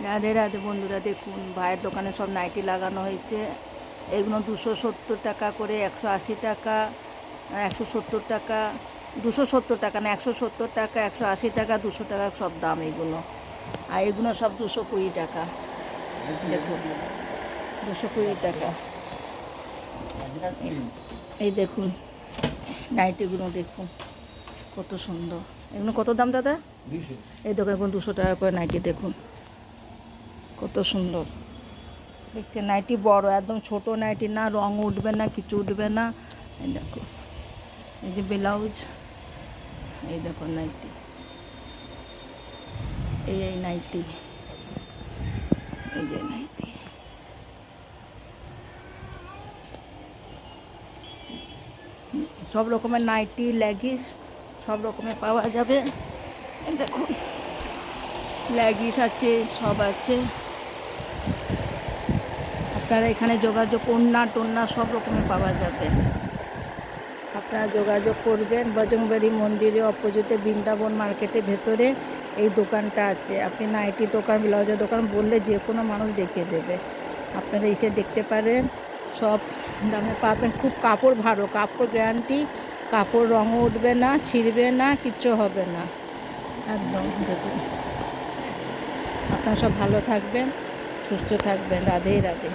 রাধে রাধে বন্ধুরা, দেখুন ভাইয়ের দোকানে সব নাইটি লাগানো হয়েছে। এগুলো 270 টাকা করে, 180 টাকা, 170 টাকা, 270 টাকা না, 170 টাকা, 180 টাকা, 200 টাকা সব দাম এইগুলো। আর এগুলো সব 220 টাকা। দেখুন 220 টাকা। এই দেখুন নাইটিগুলো দেখুন কত সুন্দর। এগুলো কত দাম দাদা? এই দোকানে 200 টাকা করে নাইটি। দেখুন কত সুন্দর দেখছেন। নাইটি বড়, একদম ছোট নাইটি না, রং উঠবে না, কিছু উঠবে না। এই দেখো, এই যে ব্লাউজ, এই দেখো নাইটি, এই নাইটি, এই যে নাইটি। সব রকমের নাইটি, লেগিস সব রকমের পাওয়া যাবে। এই দেখুন লেগিস আছে, সব আছে। আপনারা এখানে যোগাযোগ, ওড়না টোন্না সব রকমের পাওয়া যাবে। আপনারা যোগাযোগ করবেন। বজরংবলী মন্দিরে অপোজিটে বৃন্দাবন মার্কেটের ভেতরে এই দোকানটা আছে। আপনি নাইটি দোকান, ব্লাউজের দোকান বললে যে কোনো মানুষ দেখিয়ে দেবে। আপনারা এসে দেখতে পারেন, সব দামে পাবেন। খুব কাপড় ভালো, কাপড় গ্যারান্টি, কাপড় রঙও উঠবে না, ছিঁড়বে না, কিচ্ছু হবে না একদম। দেখুন আপনারা সব ভালো থাকবেন, সুস্থ থাকবেন। রাধে রাধে।